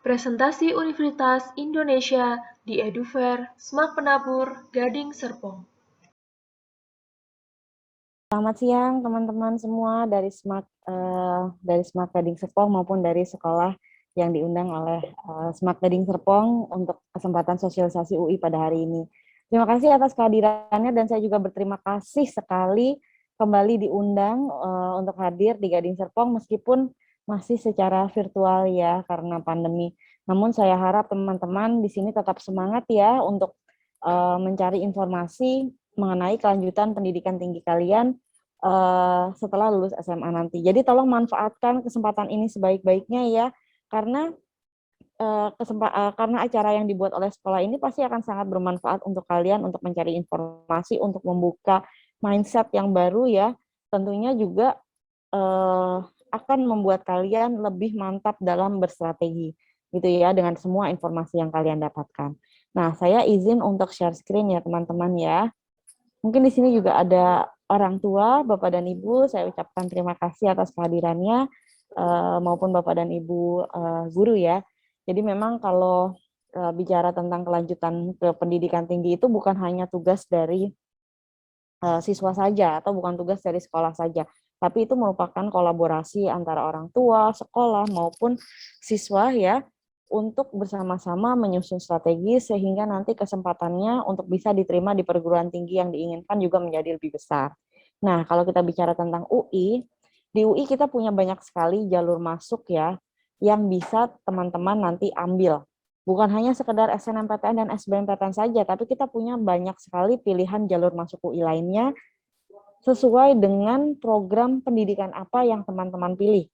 Presentasi Universitas Indonesia di Edufair, Smak Penabur, Gading Serpong. Selamat siang teman-teman semua dari Smart Gading Serpong maupun dari sekolah yang diundang oleh Smart Gading Serpong untuk kesempatan sosialisasi UI pada hari ini. Terima kasih atas kehadirannya dan saya juga berterima kasih sekali kembali diundang untuk hadir di Gading Serpong meskipun masih secara virtual ya karena pandemi. Namun saya harap teman-teman di sini tetap semangat ya untuk mencari informasi mengenai kelanjutan pendidikan tinggi kalian setelah lulus SMA nanti. Jadi tolong manfaatkan kesempatan ini sebaik-baiknya ya, karena karena acara yang dibuat oleh sekolah ini pasti akan sangat bermanfaat untuk kalian untuk mencari informasi, untuk membuka mindset yang baru ya. Tentunya juga akan membuat kalian lebih mantap dalam berstrategi, gitu ya, dengan semua informasi yang kalian dapatkan. Nah, saya izin untuk share screen ya teman-teman ya. Mungkin di sini juga ada orang tua, Bapak dan Ibu, saya ucapkan terima kasih atas kehadirannya, maupun Bapak dan Ibu guru ya. Jadi memang kalau bicara tentang kelanjutan ke pendidikan tinggi itu bukan hanya tugas dari siswa saja atau bukan tugas dari sekolah saja, tapi itu merupakan kolaborasi antara orang tua, sekolah maupun siswa ya untuk bersama-sama menyusun strategi sehingga nanti kesempatannya untuk bisa diterima di perguruan tinggi yang diinginkan juga menjadi lebih besar. Nah, kalau kita bicara tentang UI, di UI kita punya banyak sekali jalur masuk ya yang bisa teman-teman nanti ambil. Bukan hanya sekedar SNMPTN dan SBMPTN saja, tapi kita punya banyak sekali pilihan jalur masuk UI lainnya sesuai dengan program pendidikan apa yang teman-teman pilih.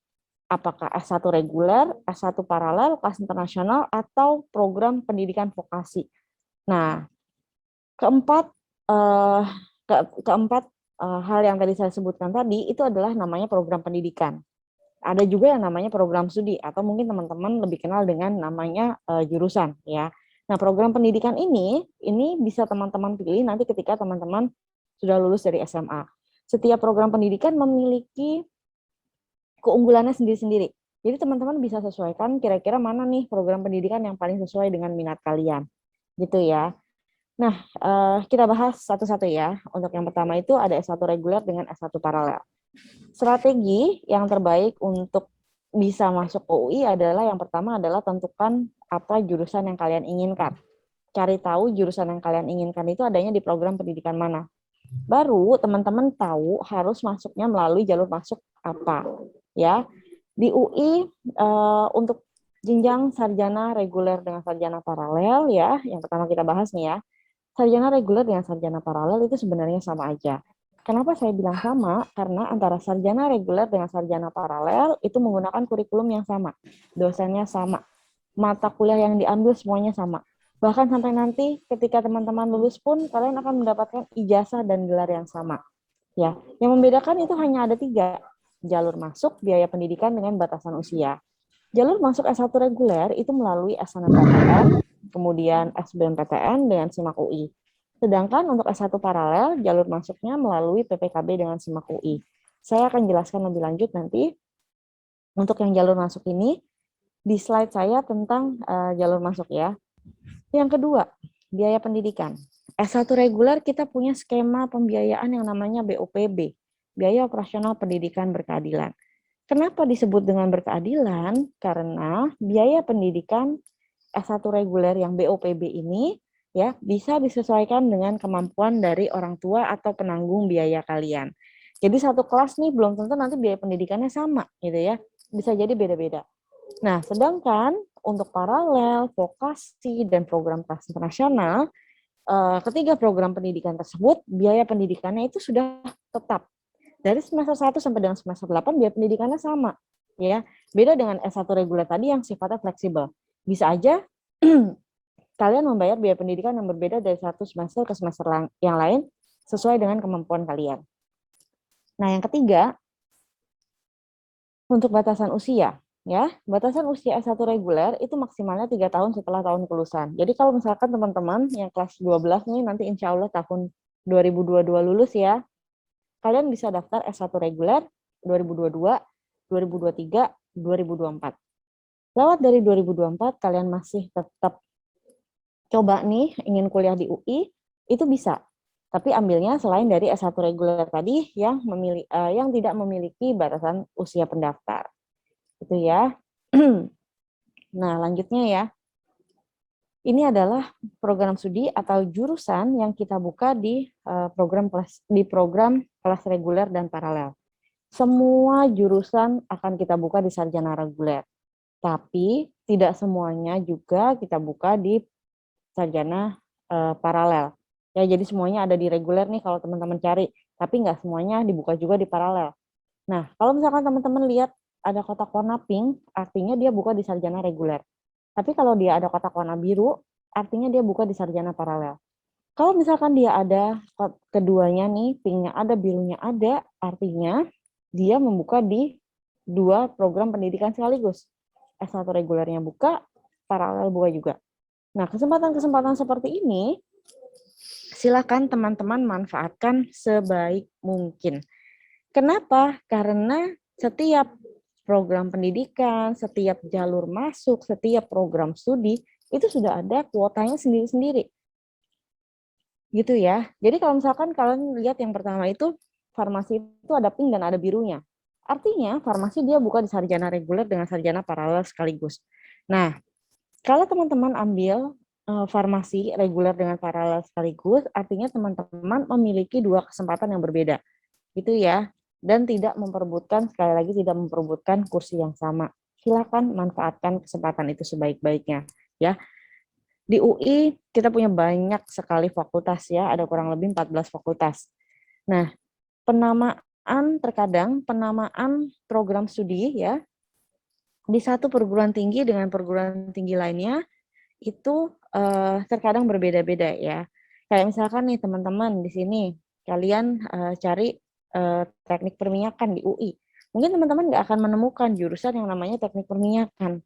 Apakah S1 reguler, S1 paralel, kelas internasional, atau program pendidikan vokasi. Nah, keempat, eh, keempat hal yang tadi saya sebutkan tadi, itu adalah namanya program pendidikan. Ada juga yang namanya program studi atau mungkin teman-teman lebih kenal dengan namanya jurusan ya. Nah, program pendidikan ini bisa teman-teman pilih nanti ketika teman-teman sudah lulus dari SMA. Setiap program pendidikan memiliki keunggulannya sendiri-sendiri. Jadi teman-teman bisa sesuaikan kira-kira mana nih program pendidikan yang paling sesuai dengan minat kalian. Gitu ya. Nah, kita bahas satu-satu ya. Untuk yang pertama itu ada S1 reguler dengan S1 paralel. Strategi yang terbaik untuk bisa masuk ke UI adalah yang pertama adalah tentukan apa jurusan yang kalian inginkan. Cari tahu jurusan yang kalian inginkan itu adanya di program pendidikan mana. Baru teman-teman tahu harus masuknya melalui jalur masuk apa. Ya, di UI untuk jenjang sarjana reguler dengan sarjana paralel ya, yang pertama kita bahas nih ya. Sarjana reguler dengan sarjana paralel itu sebenarnya sama aja. Kenapa saya bilang sama? Karena antara sarjana reguler dengan sarjana paralel itu menggunakan kurikulum yang sama, dosennya sama, mata kuliah yang diambil semuanya sama. Bahkan sampai nanti ketika teman-teman lulus pun kalian akan mendapatkan ijazah dan gelar yang sama. Ya, yang membedakan itu hanya ada 3, jalur masuk, biaya pendidikan dengan batasan usia. Jalur masuk S1 reguler itu melalui SNMPTN, kemudian SBMPTN dengan SIMAK UI. Sedangkan untuk S1 paralel, jalur masuknya melalui PPKB dengan SIMAK UI. Saya akan jelaskan lebih lanjut nanti untuk yang jalur masuk ini di slide saya tentang jalur masuk ya. Yang kedua, biaya pendidikan. S1 reguler kita punya skema pembiayaan yang namanya BOPB, Biaya Operasional Pendidikan Berkeadilan. Kenapa disebut dengan berkeadilan? Karena biaya pendidikan S1 reguler yang BOPB ini ya bisa disesuaikan dengan kemampuan dari orang tua atau penanggung biaya kalian. Jadi satu kelas nih belum tentu nanti biaya pendidikannya sama gitu ya. Bisa jadi beda-beda. Nah, sedangkan untuk paralel, vokasi, dan program kelas internasional, ketiga program pendidikan tersebut, biaya pendidikannya itu sudah tetap. Dari semester 1 sampai dengan semester 8, biaya pendidikannya sama. Ya, beda dengan S1 reguler tadi yang sifatnya fleksibel. Bisa aja kalian membayar biaya pendidikan yang berbeda dari satu semester ke semester yang lain sesuai dengan kemampuan kalian. Nah, yang ketiga, untuk batasan usia. Ya, batasan usia S1 reguler itu maksimalnya 3 tahun setelah tahun kelulusan. Jadi kalau misalkan teman-teman yang kelas 12 nih nanti insya Allah tahun 2022 lulus ya, kalian bisa daftar S1 reguler 2022, 2023, 2024. Lewat dari 2024, kalian masih tetap coba nih ingin kuliah di UI, itu bisa. Tapi ambilnya selain dari S1 reguler tadi yang tidak memiliki batasan usia pendaftar. Itu ya. Nah, lanjutnya ya. Ini adalah program studi atau jurusan yang kita buka di program kelas reguler dan paralel. Semua jurusan akan kita buka di sarjana reguler. Tapi tidak semuanya juga kita buka di sarjana paralel. Ya, jadi semuanya ada di reguler nih kalau teman-teman cari, tapi nggak semuanya dibuka juga di paralel. Nah, kalau misalkan teman-teman lihat ada kotak warna pink, artinya dia buka di sarjana reguler. Tapi kalau dia ada kotak warna biru, artinya dia buka di sarjana paralel. Kalau misalkan dia ada keduanya nih, pinknya ada, birunya ada, artinya dia membuka di dua program pendidikan sekaligus. S1 regulernya buka, paralel buka juga. Nah, kesempatan-kesempatan seperti ini, silakan teman-teman manfaatkan sebaik mungkin. Kenapa? Karena setiap program pendidikan, setiap jalur masuk, setiap program studi, itu sudah ada kuotanya sendiri-sendiri. Gitu ya. Jadi kalau misalkan kalian lihat yang pertama itu, farmasi itu ada pink dan ada birunya. Artinya farmasi dia buka di sarjana reguler dengan sarjana paralel sekaligus. Nah, kalau teman-teman ambil farmasi reguler dengan paralel sekaligus, artinya teman-teman memiliki dua kesempatan yang berbeda. Gitu ya. Dan tidak memperebutkan, sekali lagi tidak memperebutkan kursi yang sama. Silakan manfaatkan kesempatan itu sebaik-baiknya. Ya. Di UI kita punya banyak sekali fakultas ya, ada kurang lebih 14 fakultas. Nah, terkadang penamaan program studi ya, di satu perguruan tinggi dengan perguruan tinggi lainnya itu terkadang berbeda-beda ya. Kayak misalkan nih teman-teman di sini kalian cari teknik perminyakan di UI. Mungkin teman-teman nggak akan menemukan jurusan yang namanya teknik perminyakan.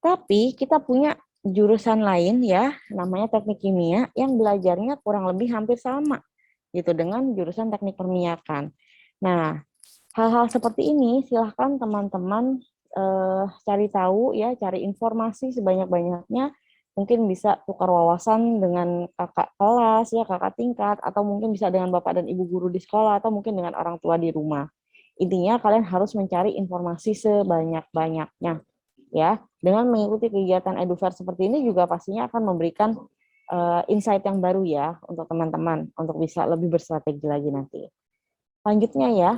Tapi kita punya jurusan lain ya, namanya teknik kimia yang belajarnya kurang lebih hampir sama gitu dengan jurusan teknik perminyakan. Nah, hal-hal seperti ini silahkan teman-teman cari tahu ya, cari informasi sebanyak-banyaknya. Mungkin bisa tukar wawasan dengan kakak kelas ya, kakak tingkat, atau mungkin bisa dengan bapak dan ibu guru di sekolah, atau mungkin dengan orang tua di rumah. Intinya kalian harus mencari informasi sebanyak-banyaknya ya. Dengan mengikuti kegiatan edufair seperti ini juga pastinya akan memberikan insight yang baru ya untuk teman-teman untuk bisa lebih berstrategi lagi nanti. Lanjutnya ya.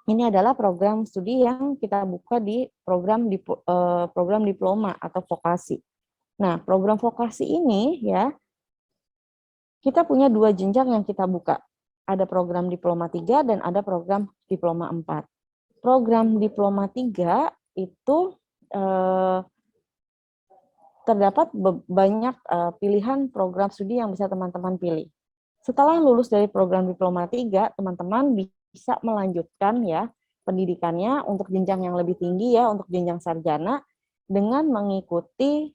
Ini adalah program studi yang kita buka di program diploma atau vokasi. Nah, program vokasi ini ya, kita punya dua jenjang yang kita buka. Ada program diploma 3 dan ada program diploma 4. Program diploma 3 itu terdapat banyak pilihan program studi yang bisa teman-teman pilih. Setelah lulus dari program diploma 3, teman-teman bisa melanjutkan ya pendidikannya untuk jenjang yang lebih tinggi ya, untuk jenjang sarjana dengan mengikuti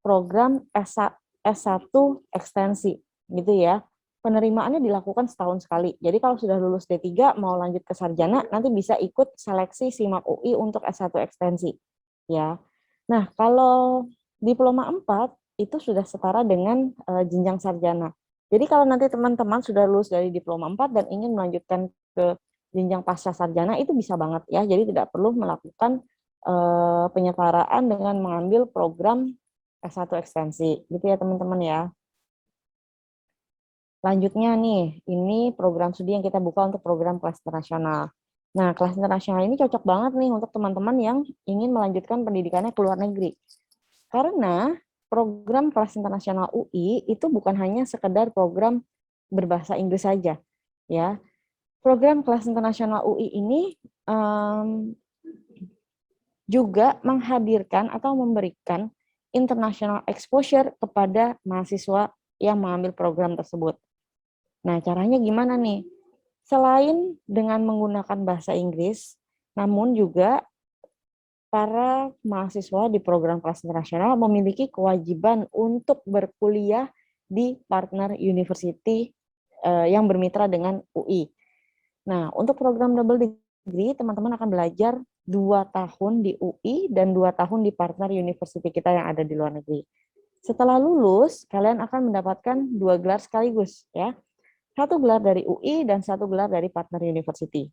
program S1 ekstensi gitu ya. Penerimaannya dilakukan setahun sekali. Jadi kalau sudah lulus D3 mau lanjut ke sarjana, nanti bisa ikut seleksi SIMAK UI untuk S1 ekstensi ya. Nah, kalau diploma 4 itu sudah setara dengan jenjang sarjana. Jadi kalau nanti teman-teman sudah lulus dari diploma 4 dan ingin melanjutkan ke jenjang pasca sarjana, itu bisa banget ya. Jadi tidak perlu melakukan penyetaraan dengan mengambil program S1 ekstensi. Gitu ya teman-teman ya. Lanjutnya nih, ini program studi yang kita buka untuk program kelas internasional. Nah, kelas internasional ini cocok banget nih untuk teman-teman yang ingin melanjutkan pendidikannya ke luar negeri. Karena program kelas internasional UI itu bukan hanya sekedar program berbahasa Inggris saja, ya. Program kelas internasional UI ini juga menghadirkan atau memberikan international exposure kepada mahasiswa yang mengambil program tersebut. Nah, caranya gimana nih? Selain dengan menggunakan bahasa Inggris, namun juga para mahasiswa di program kelas internasional memiliki kewajiban untuk berkuliah di partner university yang bermitra dengan UI. Nah, untuk program double degree, teman-teman akan belajar 2 tahun di UI dan 2 tahun di partner university kita yang ada di luar negeri. Setelah lulus, kalian akan mendapatkan 2 gelar sekaligus, ya. 1 gelar dari UI dan 1 gelar dari partner university.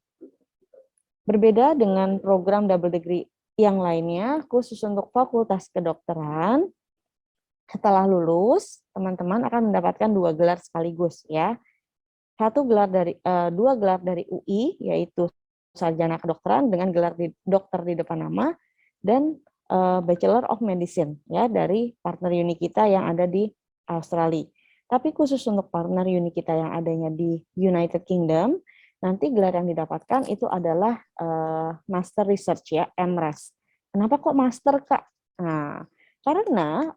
Berbeda dengan program double degree yang lainnya, khusus untuk fakultas kedokteran, setelah lulus, teman-teman akan mendapatkan 2 gelar sekaligus, ya. 2 gelar dari UI, yaitu sarjana kedokteran dengan gelar dokter di depan nama, dan Bachelor of Medicine, ya, dari partner uni kita yang ada di Australia. Tapi khusus untuk partner uni kita yang adanya di United Kingdom, nanti gelar yang didapatkan itu adalah Master Research, ya, MRes. Kenapa kok Master, Kak? Nah, karena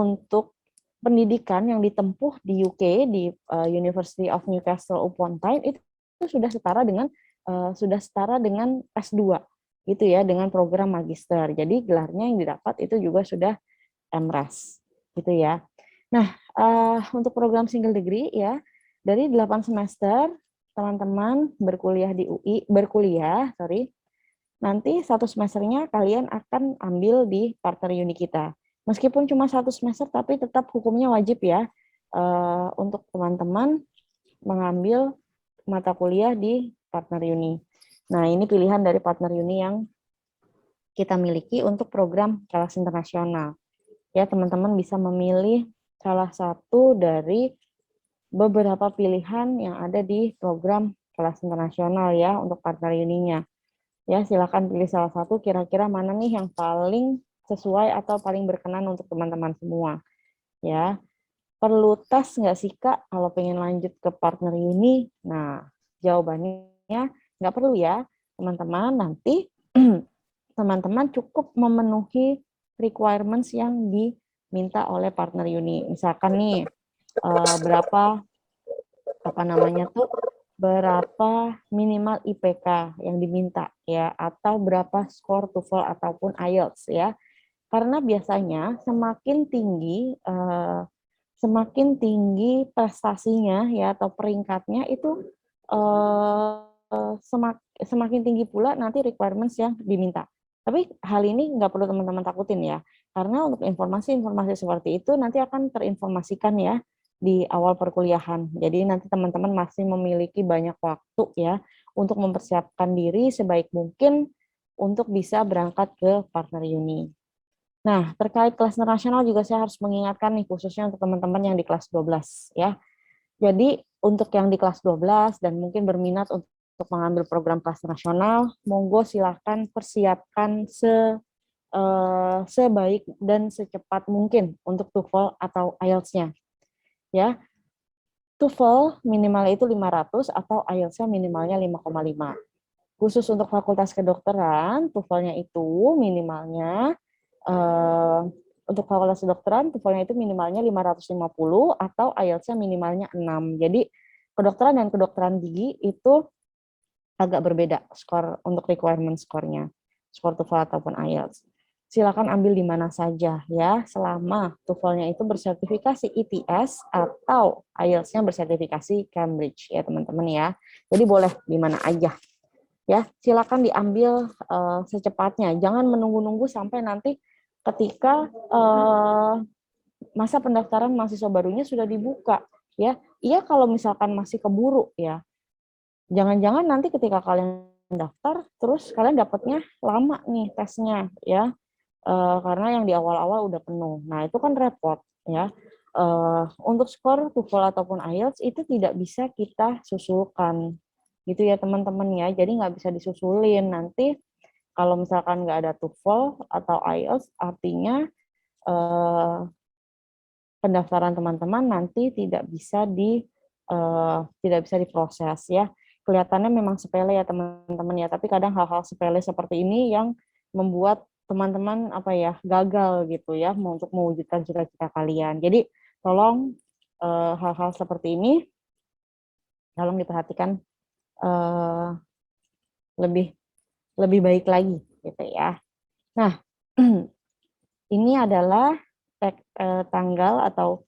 untuk pendidikan yang ditempuh di UK di University of Newcastle upon Tyne itu sudah setara dengan S2 gitu ya, dengan program magister. Jadi gelarnya yang didapat itu juga sudah MRes gitu ya. Nah, untuk program single degree ya, dari 8 semester teman-teman nanti 1 semesternya kalian akan ambil di partner uni kita. Meskipun cuma 1 semester, tapi tetap hukumnya wajib ya untuk teman-teman mengambil mata kuliah di partner uni. Nah, ini pilihan dari partner uni yang kita miliki untuk program kelas internasional. Ya, teman-teman bisa memilih salah satu dari beberapa pilihan yang ada di program kelas internasional ya untuk partner uninya. Ya, silakan pilih salah satu, kira-kira mana nih yang paling sesuai atau paling berkenan untuk teman-teman semua. Ya, perlu tes nggak sih, Kak, kalau pengen lanjut ke partner uni? Nah, jawabannya nggak perlu ya, teman-teman. Nanti teman-teman cukup memenuhi requirements yang diminta oleh partner uni. Misalkan nih, berapa minimal IPK yang diminta ya, atau berapa skor TOEFL ataupun IELTS ya. Karena biasanya semakin tinggi prestasinya ya atau peringkatnya itu semakin tinggi pula nanti requirements yang diminta. Tapi hal ini nggak perlu teman-teman takutin ya, karena untuk informasi-informasi seperti itu nanti akan terinformasikan ya di awal perkuliahan. Jadi nanti teman-teman masih memiliki banyak waktu ya untuk mempersiapkan diri sebaik mungkin untuk bisa berangkat ke partner uni. Nah, terkait kelas internasional juga saya harus mengingatkan nih khususnya untuk teman-teman yang di kelas 12 ya. Jadi untuk yang di kelas 12 dan mungkin berminat untuk mengambil program kelas nasional, monggo silahkan persiapkan sebaik dan secepat mungkin untuk TOEFL atau IELTS-nya. Ya, TOEFL minimalnya itu 500 atau IELTS-nya minimalnya 5,5. Khusus untuk fakultas kedokteran, TOEFL-nya itu minimalnya untuk fakultas kedokteran, TOEFL-nya itu minimalnya 550 atau IELTS-nya minimalnya 6. Jadi kedokteran dan kedokteran gigi itu agak berbeda skor untuk requirement skornya, skor TOEFL ataupun IELTS. Silakan ambil di mana saja ya, selama TOEFL-nya itu bersertifikasi ITS atau IELTS-nya bersertifikasi Cambridge ya teman-teman ya. Jadi boleh di mana aja. Ya, silakan diambil secepatnya. Jangan menunggu-nunggu sampai nanti ketika masa pendaftaran mahasiswa barunya sudah dibuka ya. Iya, kalau misalkan masih keburu ya, jangan-jangan nanti ketika kalian daftar terus kalian dapatnya lama nih tesnya ya, karena yang di awal-awal udah penuh. Nah, itu kan repot ya. Untuk skor TOEFL ataupun IELTS itu tidak bisa kita susulkan gitu ya teman-teman ya, jadi nggak bisa disusulin. Nanti kalau misalkan nggak ada TOEFL atau IELTS, artinya pendaftaran teman-teman nanti tidak bisa diproses ya. Kelihatannya memang sepele ya teman-teman ya, tapi kadang hal-hal sepele seperti ini yang membuat teman-teman gagal gitu ya untuk mewujudkan cita-cita kalian. Jadi tolong hal-hal seperti ini tolong diperhatikan lebih lebih baik lagi gitu ya. Nah, ini adalah tanggal atau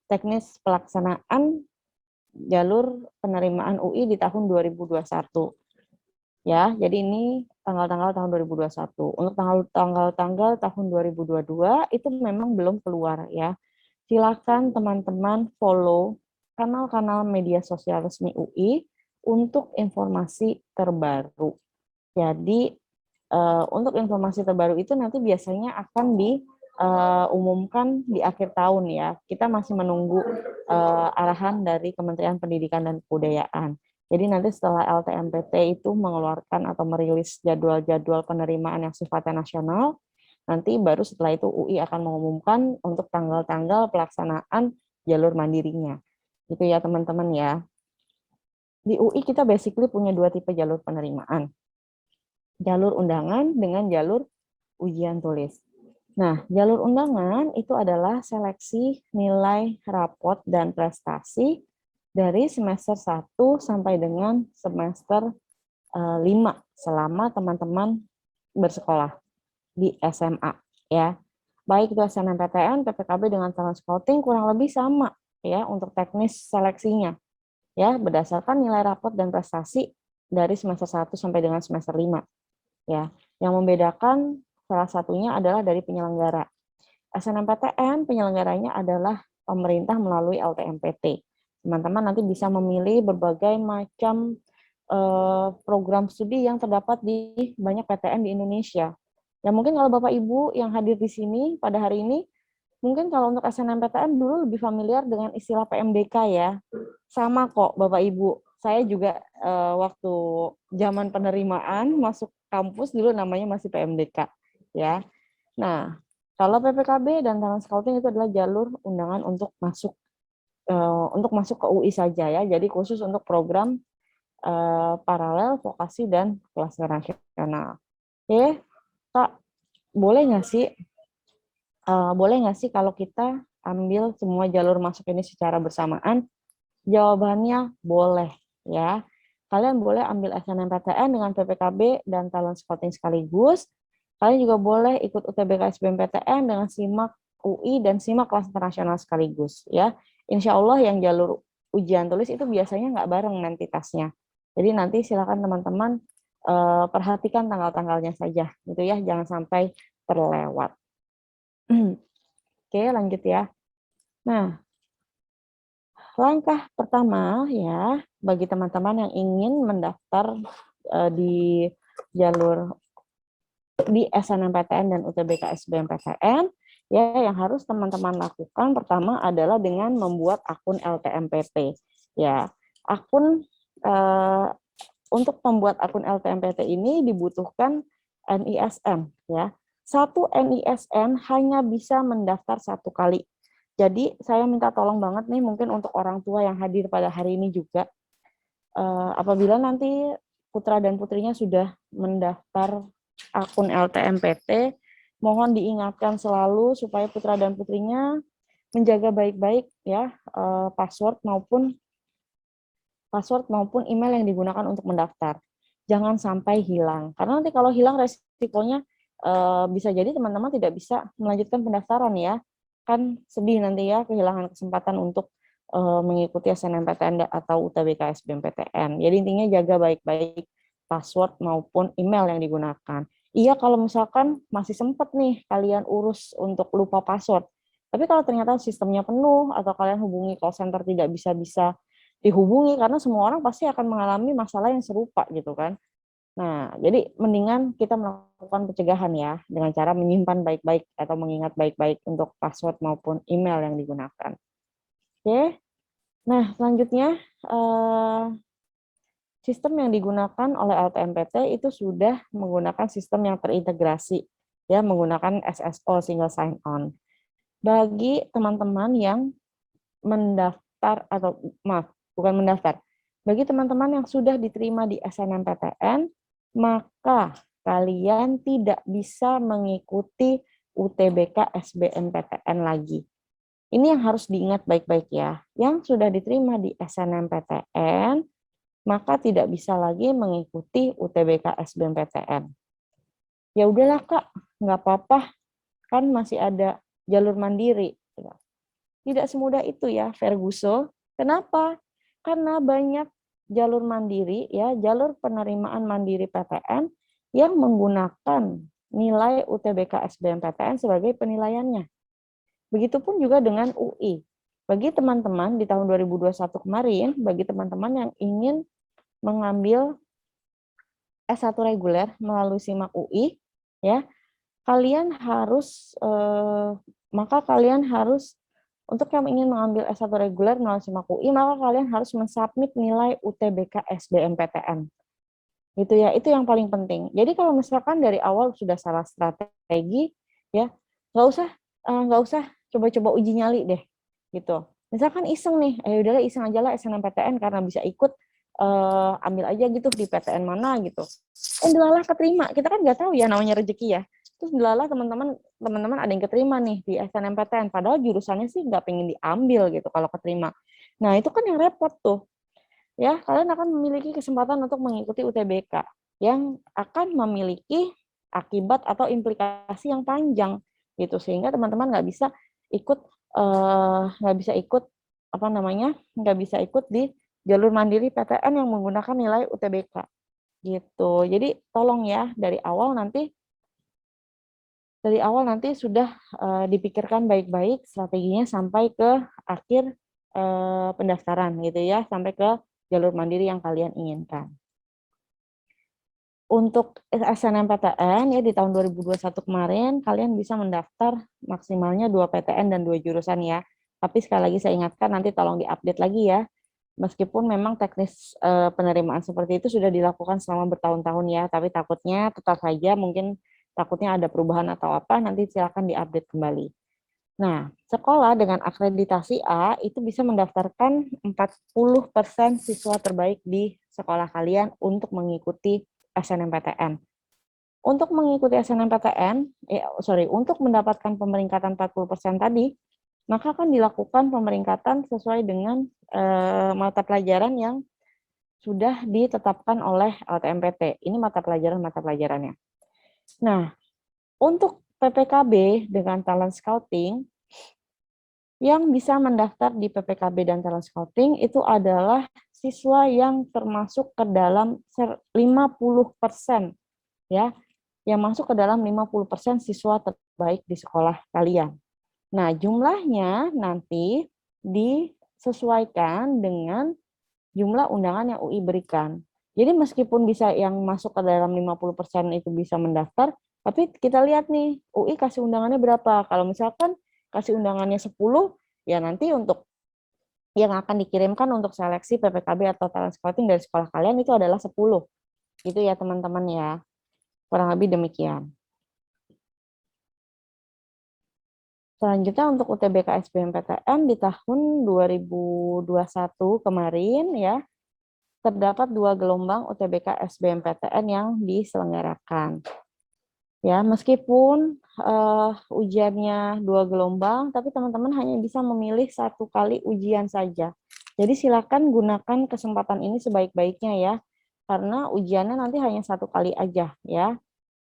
teknis pelaksanaan jalur penerimaan UI di tahun 2021. Ya, jadi ini tanggal-tanggal tahun 2021. Untuk tanggal-tanggal tahun 2022 itu memang belum keluar ya. Silakan teman-teman follow kanal-kanal media sosial resmi UI untuk informasi terbaru. Jadi untuk informasi terbaru itu nanti biasanya akan diumumkan di akhir tahun ya. Kita masih menunggu arahan dari Kementerian Pendidikan dan Kebudayaan. Jadi nanti setelah LTMPT itu mengeluarkan atau merilis jadwal-jadwal penerimaan yang sifatnya nasional, nanti baru setelah itu UI akan mengumumkan untuk tanggal-tanggal pelaksanaan jalur mandirinya. Gitu ya teman-teman ya. Di UI kita basically punya dua tipe jalur penerimaan. Jalur undangan dengan jalur ujian tulis. Nah, jalur undangan itu adalah seleksi nilai rapot dan prestasi dari semester 1 sampai dengan semester 5 selama teman-teman bersekolah di SMA ya. Baik itu SNMPTN, PPKB dengan talent scouting kurang lebih sama ya untuk teknis seleksinya ya berdasarkan nilai rapot dan prestasi dari semester 1 sampai dengan semester 5 ya. Yang membedakan salah satunya adalah dari penyelenggara. SNMPTN penyelenggaranya adalah pemerintah melalui LTMPT. Teman-teman nanti bisa memilih berbagai macam program studi yang terdapat di banyak PTN di Indonesia. Ya mungkin kalau Bapak Ibu yang hadir di sini pada hari ini, mungkin kalau untuk SNMPTN dulu lebih familiar dengan istilah PMDK ya. Sama kok Bapak Ibu. Saya juga waktu zaman penerimaan masuk kampus dulu namanya masih PMDK ya. Nah, kalau PPKB dan talent scouting itu adalah jalur undangan untuk masuk ke UI saja ya. Jadi khusus untuk program paralel, vokasi dan kelas nasional. Oke, Kak, boleh nggak sih kalau kita ambil semua jalur masuk ini secara bersamaan? Jawabannya boleh ya. Kalian boleh ambil SNMPTN dengan PPKB dan talent scouting sekaligus. Kalian juga boleh ikut UTBK SBMPTN dengan SIMAK UI dan SIMAK kelas internasional sekaligus ya. Insya Allah yang jalur ujian tulis itu biasanya nggak bareng nanti tasnya. Jadi nanti silakan teman-teman perhatikan tanggal-tanggalnya saja gitu ya, jangan sampai terlewat. Oke, lanjut ya. Nah, langkah pertama ya bagi teman-teman yang ingin mendaftar di jalur di SNMPTN dan UTBK SBMPTN ya yang harus teman-teman lakukan pertama adalah dengan membuat akun LTMPT ya. Akun untuk membuat akun LTMPT ini dibutuhkan NISN ya. Satu NISN hanya bisa mendaftar satu kali. Jadi saya minta tolong banget nih mungkin untuk orang tua yang hadir pada hari ini juga apabila nanti putra dan putrinya sudah mendaftar akun LTMPT, mohon diingatkan selalu supaya putra dan putrinya menjaga baik-baik ya password maupun email yang digunakan untuk mendaftar. Jangan sampai hilang. Karena nanti kalau hilang resikonya bisa jadi teman-teman tidak bisa melanjutkan pendaftaran ya. Kan sedih nanti ya kehilangan kesempatan untuk mengikuti SNMPTN atau UTBK SBMPTN. Jadi intinya jaga baik-baik password maupun email yang digunakan. Iya kalau misalkan masih sempat nih kalian urus untuk lupa password. Tapi kalau ternyata sistemnya penuh atau kalian hubungi call center tidak bisa dihubungi karena semua orang pasti akan mengalami masalah yang serupa gitu kan. Nah, jadi mendingan kita melakukan pencegahan ya dengan cara menyimpan baik-baik atau mengingat baik-baik untuk password maupun email yang digunakan. Oke. Nah, selanjutnya sistem yang digunakan oleh LTMPT itu sudah menggunakan sistem yang terintegrasi ya menggunakan SSO single sign on. Bagi teman-teman yang mendaftar atau maaf, bukan mendaftar. Bagi teman-teman yang sudah diterima di SNMPTN, maka kalian tidak bisa mengikuti UTBK SBMPTN lagi. Ini yang harus diingat baik-baik ya. Yang sudah diterima di SNMPTN, maka tidak bisa lagi mengikuti UTBK SBMPTN. Ya udahlah Kak, nggak apa-apa, kan masih ada jalur mandiri. Tidak semudah itu ya, Ferguso. Kenapa? Karena banyak jalur mandiri ya, jalur penerimaan mandiri PTN yang menggunakan nilai UTBK SBMPTN sebagai penilaiannya. Begitupun juga dengan UI. Bagi teman-teman di tahun 2021 kemarin, bagi teman-teman yang ingin mengambil S1 reguler melalui SIMAK UI, ya, kalian harus untuk yang ingin mengambil S1 reguler melalui SIMAK UI, maka kalian harus mensubmit nilai UTBK SBMPTN. Gitu ya, itu yang paling penting. Jadi kalau misalkan dari awal sudah salah strategi, ya nggak usah coba-coba uji nyali deh, gitu. Misalkan iseng nih, udahlah iseng aja lah SNMPTN karena bisa ikut, ambil aja gitu di PTN mana gitu. Delalah keterima, kita kan nggak tahu ya namanya rezeki ya. Terus delalah teman-teman ada yang keterima nih di SNMPTN, padahal jurusannya sih nggak pengen diambil gitu kalau keterima. Nah itu kan yang repot tuh. Ya, kalian akan memiliki kesempatan untuk mengikuti UTBK yang akan memiliki akibat atau implikasi yang panjang gitu, sehingga teman-teman nggak bisa ikut apa namanya nggak bisa ikut di jalur mandiri PTN yang menggunakan nilai UTBK gitu. Jadi tolong ya dari awal nanti sudah dipikirkan baik-baik strateginya sampai ke akhir pendaftaran gitu ya, sampai ke jalur mandiri yang kalian inginkan. Untuk SNMPTN ya di tahun 2021 kemarin kalian bisa mendaftar maksimalnya 2 PTN dan 2 jurusan ya. Tapi sekali lagi saya ingatkan nanti tolong diupdate lagi ya. Meskipun memang teknis penerimaan seperti itu sudah dilakukan selama bertahun-tahun ya, tapi takutnya ada perubahan atau apa, nanti silakan diupdate kembali. Nah, sekolah dengan akreditasi A itu bisa mendaftarkan 40% siswa terbaik di sekolah kalian untuk mengikuti SNMPTN. Untuk mengikuti SNMPTN, untuk mendapatkan pemeringkatan 40% tadi, maka akan dilakukan pemeringkatan sesuai dengan mata pelajaran yang sudah ditetapkan oleh LTMPT. Ini mata pelajarannya. Nah, untuk PPKB dengan talent scouting, yang bisa mendaftar di PPKB dan talent scouting itu adalah siswa yang termasuk ke dalam 50% ya, yang masuk ke dalam 50% siswa terbaik di sekolah kalian. Nah, jumlahnya nanti disesuaikan dengan jumlah undangan yang UI berikan. Jadi meskipun bisa yang masuk ke dalam 50% itu bisa mendaftar, tapi kita lihat nih, UI kasih undangannya berapa. Kalau misalkan kasih undangannya 10, ya nanti untuk yang akan dikirimkan untuk seleksi PPKB atau talent scouting dari sekolah kalian itu adalah 10. Gitu ya teman-teman ya. Kurang lebih demikian. Selanjutnya untuk UTBK SBMPTN di tahun 2021 kemarin ya, terdapat 2 gelombang UTBK SBMPTN yang diselenggarakan. Ya, meskipun ujiannya 2 gelombang, tapi teman-teman hanya bisa memilih 1 kali ujian saja. Jadi silakan gunakan kesempatan ini sebaik-baiknya ya, karena ujiannya nanti hanya 1 kali aja ya.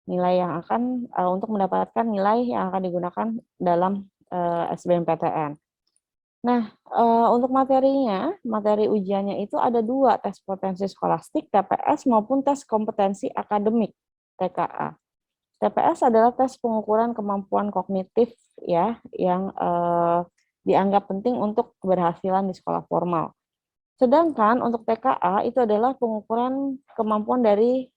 Nilai yang akan untuk mendapatkan nilai yang akan digunakan dalam SBMPTN. Nah, untuk materi ujiannya itu ada 2, tes potensi skolastik TPS maupun tes kompetensi akademik TKA. TPS adalah tes pengukuran kemampuan kognitif ya yang dianggap penting untuk keberhasilan di sekolah formal. Sedangkan untuk TKA itu adalah pengukuran kemampuan dari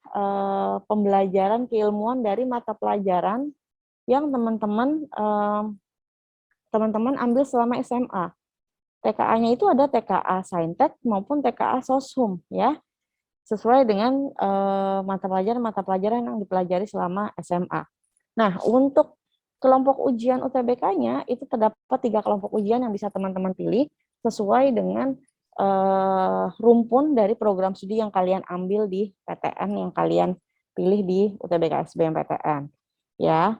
pembelajaran keilmuan dari mata pelajaran yang teman-teman ambil selama SMA. TKA-nya itu ada TKA Saintek maupun TKA Soshum ya, sesuai dengan mata pelajaran yang dipelajari selama SMA. Nah, untuk kelompok ujian UTBK-nya itu terdapat 3 kelompok ujian yang bisa teman-teman pilih sesuai dengan rumpun dari program studi yang kalian ambil di PTN yang kalian pilih di UTBK SBMPTN. Ya,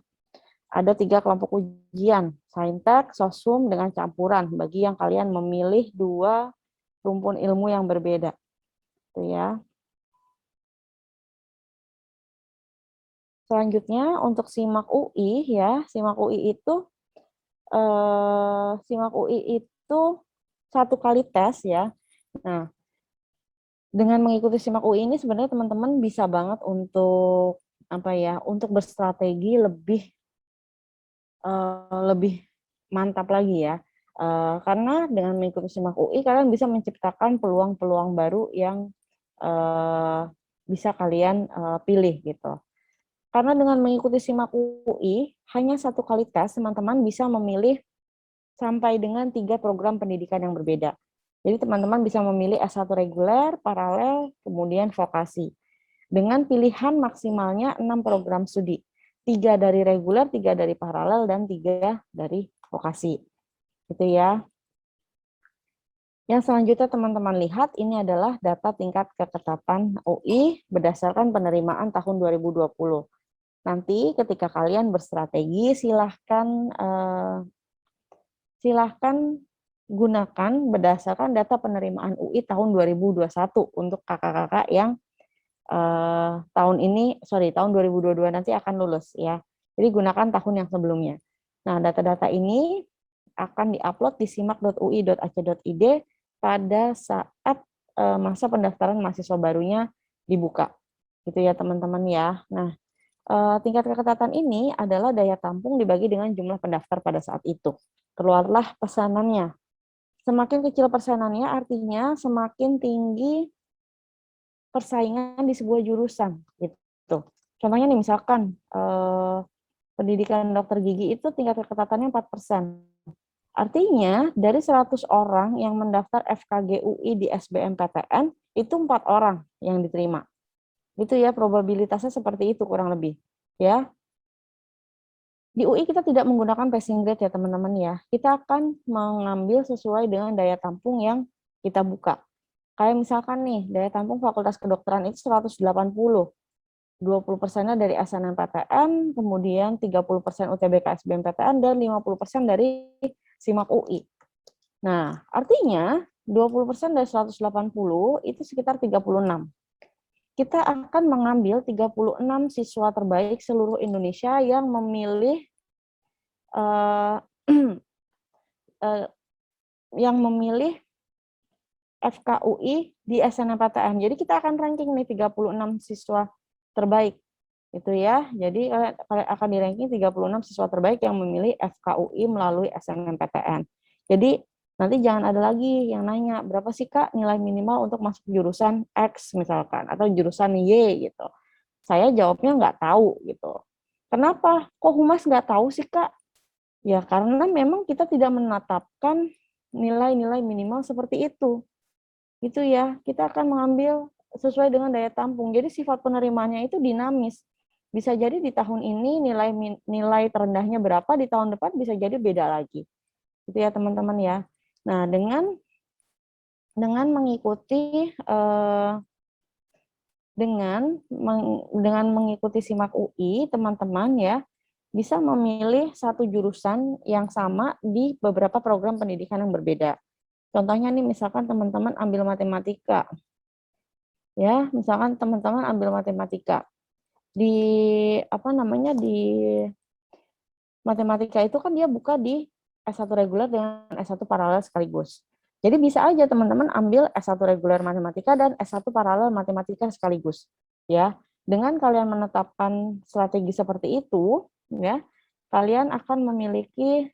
ada 3 kelompok ujian, Saintek, Soshum dengan campuran bagi yang kalian memilih 2 rumpun ilmu yang berbeda. Itu ya. Selanjutnya untuk SIMAK UI ya, SIMAK UI itu 1 kali tes ya. Nah, Dengan mengikuti SIMAK UI ini sebenarnya teman-teman bisa banget untuk untuk berstrategi lebih mantap lagi ya. Karena dengan mengikuti SIMAK UI kalian bisa menciptakan peluang-peluang baru yang bisa kalian pilih gitu. Karena dengan mengikuti SIMAK UI hanya satu kali tes teman-teman bisa memilih sampai dengan 3 program pendidikan yang berbeda. Jadi teman-teman bisa memilih S1 reguler, paralel, kemudian vokasi. Dengan pilihan maksimalnya 6 program studi. 3 dari reguler, 3 dari paralel, dan 3 dari vokasi. Gitu ya. Yang selanjutnya teman-teman lihat, ini adalah data tingkat keketapan UI berdasarkan penerimaan tahun 2020. Nanti ketika kalian berstrategi, silahkan gunakan berdasarkan data penerimaan UI tahun 2021 untuk kakak-kakak yang tahun 2022 nanti akan lulus ya. Jadi gunakan tahun yang sebelumnya. Nah, data-data ini akan diupload di simak.ui.ac.id pada saat masa pendaftaran mahasiswa barunya dibuka. Gitu ya teman-teman ya. Nah, tingkat keketatan ini adalah daya tampung dibagi dengan jumlah pendaftar pada saat itu. Keluarlah pesanannya. Semakin kecil persenannya artinya semakin tinggi persaingan di sebuah jurusan gitu. Contohnya nih misalkan pendidikan dokter gigi itu tingkat keketatannya 4%. Artinya dari 100 orang yang mendaftar FKG UI di SBMPTN itu 4 orang yang diterima. Gitu ya, probabilitasnya seperti itu kurang lebih. Ya. Di UI kita tidak menggunakan passing grade ya teman-teman ya. Kita akan mengambil sesuai dengan daya tampung yang kita buka. Kayak misalkan nih, daya tampung Fakultas Kedokteran itu 180. 20%-nya dari SNMPTN, kemudian 30% UTBK SBMPTN, dan 50% dari SIMAK UI. Nah, artinya 20% dari 180 itu sekitar 36. Kita akan mengambil 36 siswa terbaik seluruh Indonesia yang memilih uh, uh, yang memilih FKUI di SNMPTN. Jadi kita akan ranking nih 36 siswa terbaik. Itu ya. Jadi kalian akan di ranking 36 siswa terbaik yang memilih FKUI melalui SNMPTN. Jadi nanti jangan ada lagi yang nanya, berapa sih Kak nilai minimal untuk masuk jurusan X misalkan, atau jurusan Y gitu. Saya jawabnya nggak tahu gitu. Kenapa? Kok Humas nggak tahu sih Kak? Ya karena memang kita tidak menetapkan nilai-nilai minimal seperti itu. Itu ya, kita akan mengambil sesuai dengan daya tampung. Jadi sifat penerimaannya itu dinamis. Bisa jadi di tahun ini nilai terendahnya berapa, di tahun depan bisa jadi beda lagi. Itu ya teman-teman ya. Nah, dengan mengikuti dengan mengikuti SIMAK UI, teman-teman ya bisa memilih satu jurusan yang sama di beberapa program pendidikan yang berbeda. Contohnya nih misalkan teman-teman ambil matematika. Ya, misalkan teman-teman ambil matematika. Di matematika itu kan dia buka di S1 reguler dengan S1 paralel sekaligus. Jadi bisa aja teman-teman ambil S1 reguler matematika dan S1 paralel matematika sekaligus. Ya, dengan kalian menetapkan strategi seperti itu, ya, kalian akan memiliki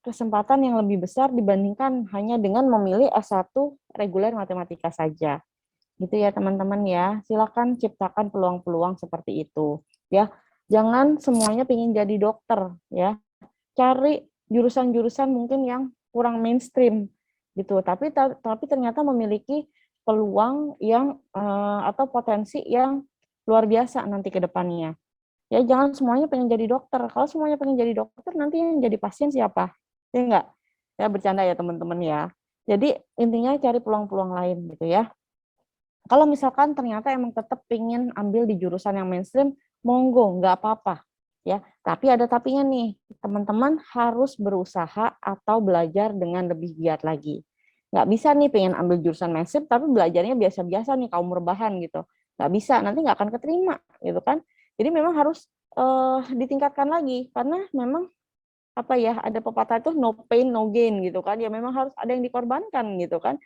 kesempatan yang lebih besar dibandingkan hanya dengan memilih S1 reguler matematika saja. Gitu ya teman-teman ya. Silakan ciptakan peluang-peluang seperti itu ya. Jangan semuanya pengen jadi dokter ya. Cari jurusan-jurusan mungkin yang kurang mainstream gitu. Tapi ternyata memiliki peluang yang atau potensi yang luar biasa nanti ke depannya. Ya jangan semuanya pengen jadi dokter. Kalau semuanya pengen jadi dokter, nanti yang jadi pasien siapa? Ya enggak? Ya bercanda ya teman-teman ya. Jadi intinya cari peluang-peluang lain gitu ya. Kalau misalkan ternyata emang tetap pengen ambil di jurusan yang mainstream, monggo, nggak apa-apa. Ya, tapi ada tapinya nih, teman-teman harus berusaha atau belajar dengan lebih giat lagi. Nggak bisa nih pengen ambil jurusan mainstream, tapi belajarnya biasa-biasa nih, kaum rebahan gitu. Nggak bisa, nanti nggak akan keterima gitu kan. Jadi memang harus ditingkatkan lagi, karena memang apa ya, ada pepatah itu no pain no gain gitu kan, ya memang harus ada yang dikorbankan gitu kan.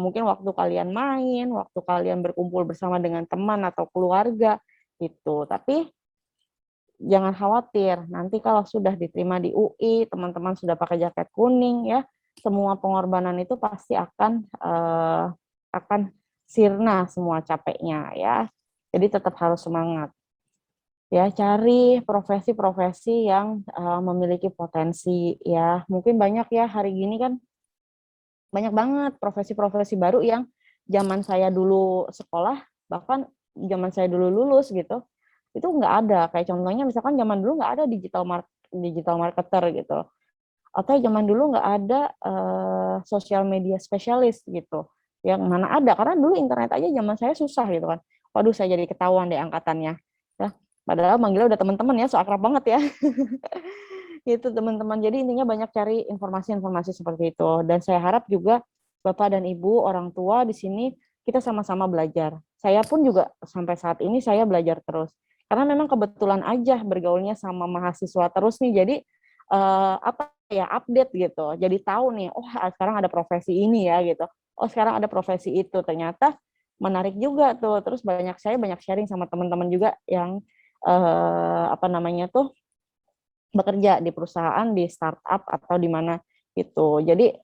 Mungkin waktu kalian main, waktu kalian berkumpul bersama dengan teman atau keluarga gitu. Tapi jangan khawatir, nanti kalau sudah diterima di UI, teman-teman sudah pakai jaket kuning ya, semua pengorbanan itu pasti akan sirna semua capeknya ya. Jadi tetap harus semangat. Ya, cari profesi-profesi yang memiliki potensi ya. Mungkin banyak ya hari gini kan banyak banget profesi-profesi baru yang zaman saya dulu sekolah, bahkan zaman saya dulu lulus gitu, itu nggak ada. Kayak contohnya misalkan zaman dulu nggak ada digital marketer gitu. Atau zaman dulu nggak ada sosial media spesialis gitu. Yang mana ada, karena dulu internet aja zaman saya susah gitu kan. Waduh, saya jadi ketahuan deh angkatannya. Ya, padahal manggilnya udah teman-teman ya, so akrab banget ya. Itu teman-teman. Jadi intinya banyak cari informasi-informasi seperti itu. Dan saya harap juga Bapak dan Ibu, orang tua di sini kita sama-sama belajar. Saya pun juga sampai saat ini saya belajar terus. Karena memang kebetulan aja bergaulnya sama mahasiswa terus nih. Jadi apa ya, update gitu. Jadi tahu nih, oh sekarang ada profesi ini ya gitu. Oh sekarang ada profesi itu. Ternyata menarik juga tuh. Terus saya banyak sharing sama teman-teman juga yang apa namanya tuh bekerja di perusahaan, di startup atau di mana gitu. Jadi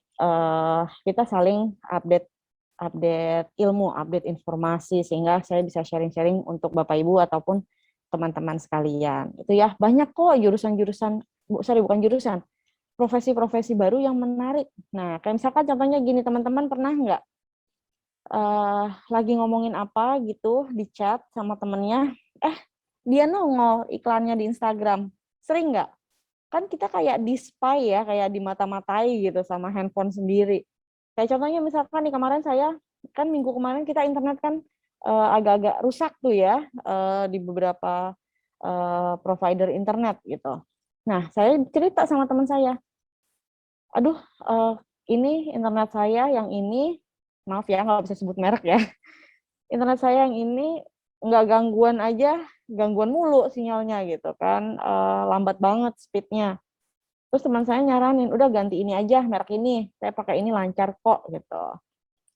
kita saling update update ilmu, update informasi sehingga saya bisa sharing-sharing untuk Bapak Ibu ataupun teman-teman sekalian. Itu ya, banyak kok jurusan-jurusan, bukan jurusan, profesi-profesi baru yang menarik. Nah, kayak misalkan contohnya gini, teman-teman pernah nggak lagi ngomongin apa gitu di chat sama temennya, dia nongol iklannya di Instagram. Sering nggak? Kan kita kayak di spy ya, kayak dimata-matai gitu sama handphone sendiri. Kayak contohnya misalkan nih kemarin saya, kan minggu kemarin kita internet kan agak-agak rusak tuh ya di beberapa provider internet gitu. Nah, saya cerita sama teman saya, aduh ini internet saya yang ini, maaf ya nggak bisa sebut merek ya, internet saya yang ini nggak gangguan aja, gangguan mulu sinyalnya gitu kan, lambat banget speednya. Terus teman saya nyaranin, udah ganti ini aja, merek ini, saya pakai ini lancar kok gitu.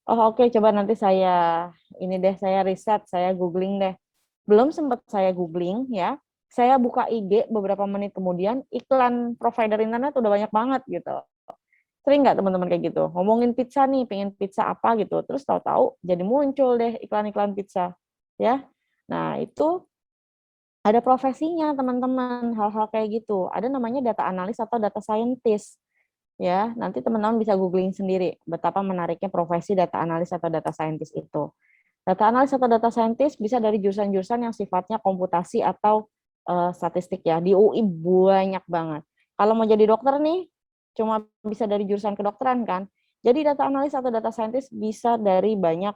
Oh oke, coba nanti saya ini deh, saya riset, saya googling deh. Belum sempat saya googling ya, saya buka IG beberapa menit kemudian iklan provider internet udah banyak banget gitu. Sering nggak teman-teman kayak gitu? Ngomongin pizza nih, pengen pizza apa gitu, terus tahu-tahu jadi muncul deh iklan-iklan pizza, ya. Nah itu ada profesinya teman-teman, hal-hal kayak gitu. Ada namanya data analis atau data scientist. Ya, nanti teman-teman bisa googling sendiri betapa menariknya profesi data analis atau data scientist itu. Data analis atau data scientist bisa dari jurusan-jurusan yang sifatnya komputasi atau statistik ya. Di UI banyak banget. Kalau mau jadi dokter nih, cuma bisa dari jurusan kedokteran kan. Jadi data analis atau data scientist bisa dari banyak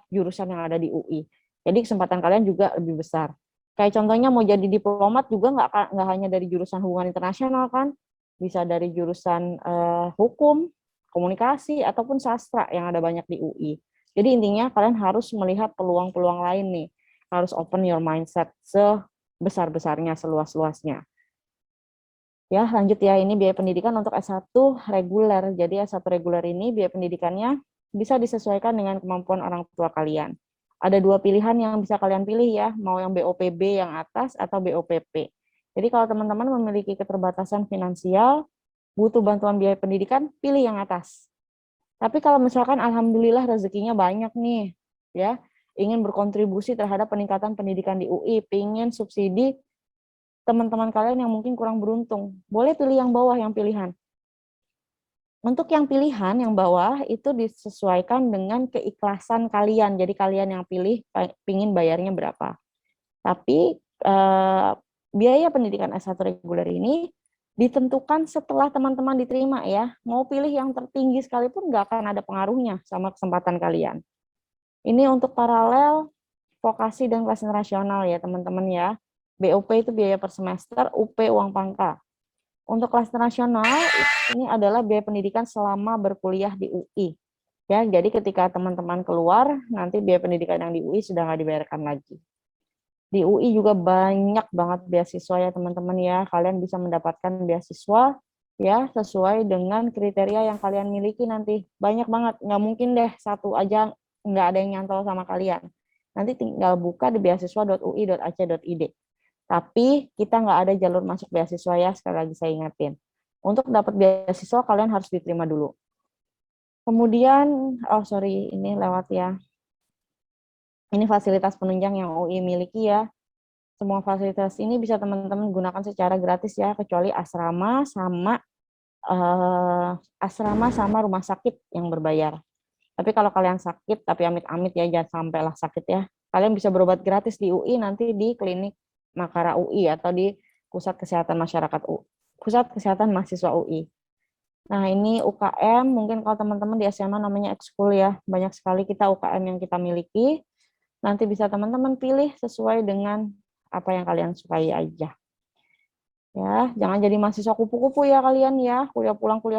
jurusan yang ada di UI. Jadi kesempatan kalian juga lebih besar. Kayak contohnya mau jadi diplomat juga nggak hanya dari jurusan hubungan internasional kan, bisa dari jurusan hukum, komunikasi, ataupun sastra yang ada banyak di UI. Jadi intinya kalian harus melihat peluang-peluang lain nih. Harus open your mindset sebesar-besarnya, seluas-luasnya. Ya, lanjut ya. Ini biaya pendidikan untuk S1 reguler. Jadi S1 reguler ini biaya pendidikannya bisa disesuaikan dengan kemampuan orang tua kalian. Ada dua pilihan yang bisa kalian pilih ya, mau yang BOPB yang atas atau BOPP. Jadi kalau teman-teman memiliki keterbatasan finansial, butuh bantuan biaya pendidikan, pilih yang atas. Tapi kalau misalkan alhamdulillah rezekinya banyak nih, ya, ingin berkontribusi terhadap peningkatan pendidikan di UI, ingin subsidi teman-teman kalian yang mungkin kurang beruntung, boleh pilih yang bawah yang pilihan. Untuk yang pilihan yang bawah itu disesuaikan dengan keikhlasan kalian. Jadi kalian yang pilih pingin bayarnya berapa. Tapi biaya pendidikan S1 reguler ini ditentukan setelah teman-teman diterima ya. Mau pilih yang tertinggi sekalipun nggak akan ada pengaruhnya sama kesempatan kalian. Ini untuk paralel, vokasi, dan kelas internasional ya teman-teman ya. BOP itu biaya per semester, UP uang pangkal. Untuk kelas internasional, ini adalah biaya pendidikan selama berkuliah di UI. Ya, jadi ketika teman-teman keluar, nanti biaya pendidikan yang di UI sudah nggak dibayarkan lagi. Di UI juga banyak banget beasiswa ya teman-teman ya. Kalian bisa mendapatkan beasiswa ya sesuai dengan kriteria yang kalian miliki nanti. Banyak banget, nggak mungkin deh satu aja nggak ada yang nyantol sama kalian. Nanti tinggal buka di beasiswa.ui.ac.id. Tapi kita nggak ada jalur masuk beasiswa ya, sekali lagi saya ingatin. Untuk dapat beasiswa kalian harus diterima dulu. Kemudian, oh sorry, ini lewat ya. Ini fasilitas penunjang yang UI miliki ya. Semua fasilitas ini bisa teman-teman gunakan secara gratis ya, kecuali asrama sama rumah sakit yang berbayar. Tapi kalau kalian sakit, tapi amit-amit ya, jangan sampailah sakit ya. Kalian bisa berobat gratis di UI, nanti di klinik Makara UI atau di Pusat Kesehatan Masyarakat UI, Pusat Kesehatan Mahasiswa UI. Nah, ini UKM, mungkin kalau teman-teman di SMA namanya ekskul ya. Banyak sekali kita UKM yang kita miliki. Nanti bisa teman-teman pilih sesuai dengan apa yang kalian sukai aja. Ya, jangan jadi mahasiswa kupu-kupu ya kalian ya. Kuliah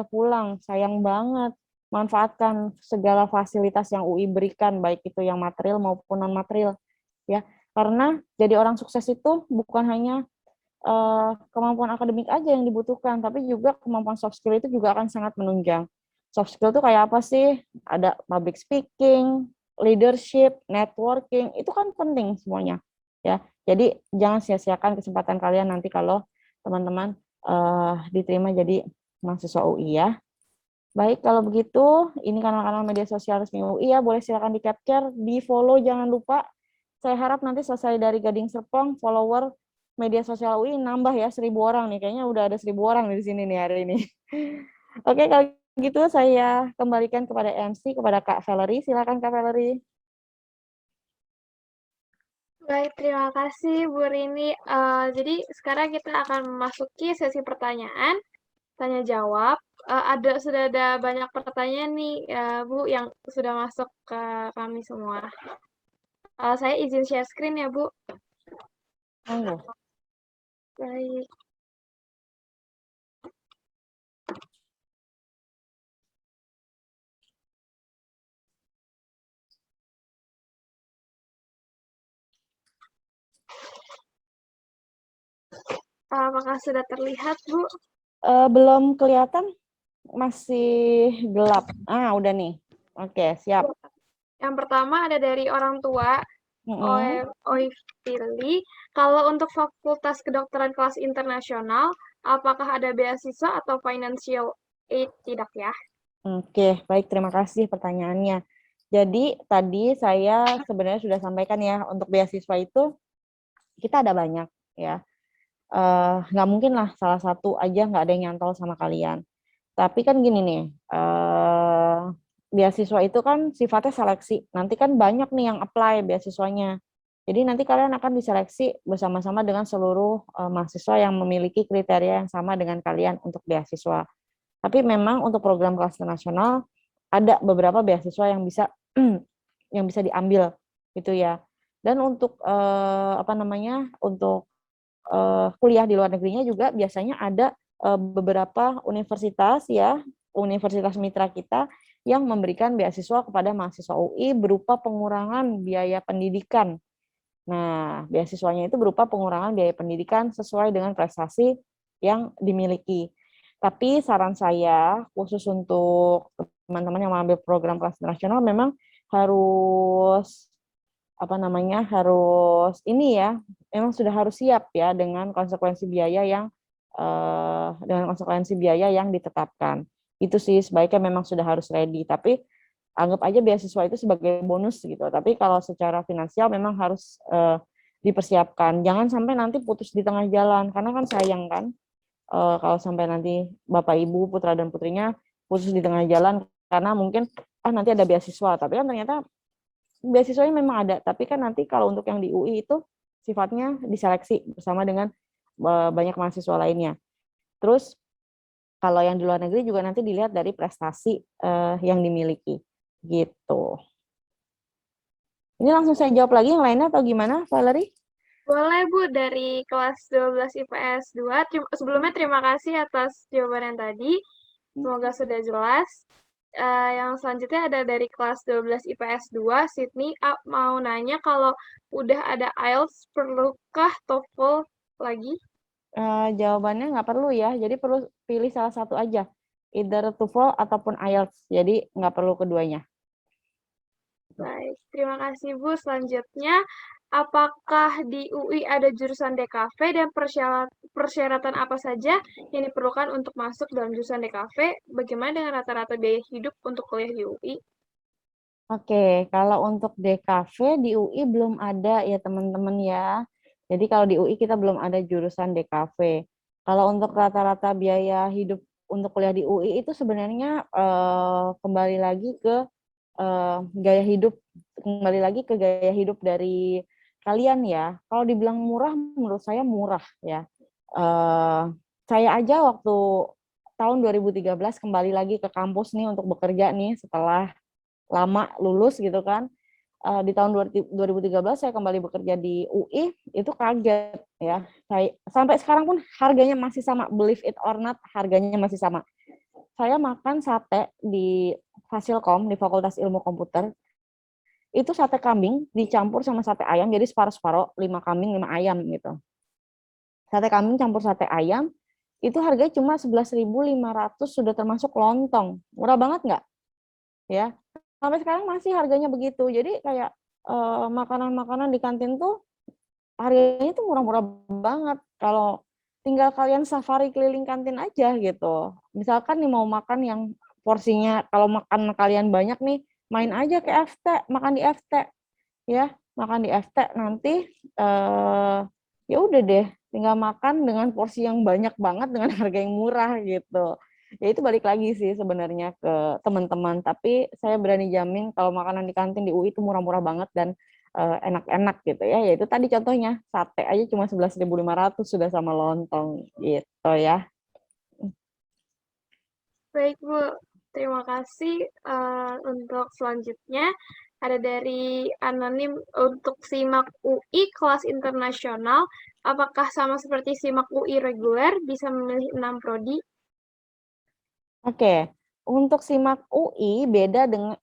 pulang. Sayang banget. Manfaatkan segala fasilitas yang UI berikan, baik itu yang material maupun non-material. Ya, karena jadi orang sukses itu bukan hanya kemampuan akademik aja yang dibutuhkan, tapi juga kemampuan soft skill itu juga akan sangat menunjang. Soft skill itu kayak apa sih? Ada public speaking, leadership, networking, itu kan penting semuanya. Ya, jadi jangan sia-siakan kesempatan kalian nanti kalau teman-teman diterima jadi mahasiswa UI ya. Baik, kalau begitu, ini kanal-kanal media sosial resmi UI ya, boleh silakan di-capture, di-follow jangan lupa. Saya harap nanti selesai dari Gading Serpong, follower media sosial UI nambah ya 1.000 orang nih. Kayaknya udah ada 1.000 orang di sini nih hari ini. Oke, kalau gitu saya kembalikan kepada MC, kepada Kak Valerie. Silakan Kak Valerie. Baik, terima kasih Bu Rini. Jadi sekarang kita akan memasuki sesi pertanyaan, tanya jawab. Sudah ada banyak pertanyaan nih, Bu, yang sudah masuk ke kami semua. Saya izin share screen ya, Bu. Monggo. Baik. Apakah sudah terlihat, Bu? Belum kelihatan, masih gelap. Udah nih. Oke, siap. Yang pertama ada dari orang tua, Oifili. Kalau untuk Fakultas Kedokteran kelas internasional, apakah ada beasiswa atau financial aid? Tidak ya? Oke, baik, terima kasih pertanyaannya. Jadi tadi saya sebenarnya sudah sampaikan ya, untuk beasiswa itu kita ada banyak ya. Nggak mungkin lah salah satu aja nggak ada yang nyantol sama kalian. Tapi kan gini nih, beasiswa itu kan sifatnya seleksi. Nanti kan banyak nih yang apply beasiswanya. Jadi nanti kalian akan diseleksi bersama-sama dengan seluruh mahasiswa yang memiliki kriteria yang sama dengan kalian untuk beasiswa. Tapi memang untuk program kelas nasional ada beberapa beasiswa yang bisa yang bisa diambil gitu ya. Dan untuk untuk kuliah di luar negerinya juga biasanya ada beberapa universitas ya, universitas mitra kita yang memberikan beasiswa kepada mahasiswa UI berupa pengurangan biaya pendidikan. Nah, beasiswanya itu berupa pengurangan biaya pendidikan sesuai dengan prestasi yang dimiliki. Tapi saran saya khusus untuk teman-teman yang mengambil program kelas nasional memang harus harus ini ya, memang sudah harus siap ya dengan konsekuensi biaya yang ditetapkan. Itu sih sebaiknya memang sudah harus ready. Tapi anggap aja beasiswa itu sebagai bonus gitu. Tapi kalau secara finansial memang harus dipersiapkan. Jangan sampai nanti putus di tengah jalan, karena kan sayang kan kalau sampai nanti Bapak Ibu, putra dan putrinya putus di tengah jalan karena mungkin nanti ada beasiswa, tapi kan ternyata beasiswanya memang ada, tapi kan nanti kalau untuk yang di UI itu sifatnya diseleksi bersama dengan banyak mahasiswa lainnya. Terus kalau yang di luar negeri juga nanti dilihat dari prestasi yang dimiliki gitu. Ini langsung saya jawab lagi yang lainnya atau gimana, Valerie? Boleh, Bu, dari kelas 12 IPS 2. Sebelumnya terima kasih atas jawaban yang tadi. Semoga sudah jelas. yang selanjutnya ada dari kelas 12 IPS 2, Sydney. Mau nanya kalau udah ada IELTS, perlukah TOEFL lagi? Jawabannya nggak perlu ya, jadi perlu pilih salah satu aja, either TOEFL ataupun IELTS, jadi nggak perlu keduanya. Baik, terima kasih Bu. Selanjutnya, apakah di UI ada jurusan DKV dan persyaratan apa saja yang diperlukan untuk masuk dalam jurusan DKV? Bagaimana dengan rata-rata biaya hidup untuk kuliah di UI? Oke, kalau untuk DKV di UI belum ada ya teman-teman ya. Jadi kalau di UI kita belum ada jurusan DKV. Kalau untuk rata-rata biaya hidup untuk kuliah di UI itu sebenarnya kembali lagi ke gaya hidup, kembali lagi ke gaya hidup dari kalian ya. Kalau dibilang murah, menurut saya murah ya. Eh, saya aja waktu tahun 2013 kembali lagi ke kampus nih untuk bekerja nih setelah lama lulus gitu kan. Di tahun 2013 saya kembali bekerja di UI, itu kaget ya. Saya sampai sekarang pun harganya masih sama, believe it or not, harganya masih sama. Saya makan sate di Fasilkom di Fakultas Ilmu Komputer, itu sate kambing dicampur sama sate ayam, jadi separuh-separuh, 5 kambing 5 ayam gitu. Sate kambing campur sate ayam itu harganya cuma 11.500, sudah termasuk lontong. Murah banget nggak? Ya, sampai sekarang masih harganya begitu. Jadi kayak makanan-makanan di kantin tuh harganya tuh murah-murah banget. Kalau tinggal kalian safari keliling kantin aja gitu. Misalkan nih mau makan yang porsinya, kalau makan kalian banyak nih, main aja ke FT, makan di FT ya, makan di FT nanti ya udah deh, tinggal makan dengan porsi yang banyak banget dengan harga yang murah gitu. Ya itu balik lagi sih sebenarnya ke teman-teman, tapi saya berani jamin kalau makanan di kantin di UI itu murah-murah banget dan enak-enak gitu ya. Yaitu tadi contohnya sate aja cuma 11.500 sudah sama lontong gitu ya. Baik, Bu. Terima kasih. Untuk selanjutnya, ada dari anonim untuk SIMAK UI kelas internasional. Apakah sama seperti SIMAK UI reguler, bisa memilih 6 prodi? Oke, untuk SIMAK UI beda dengan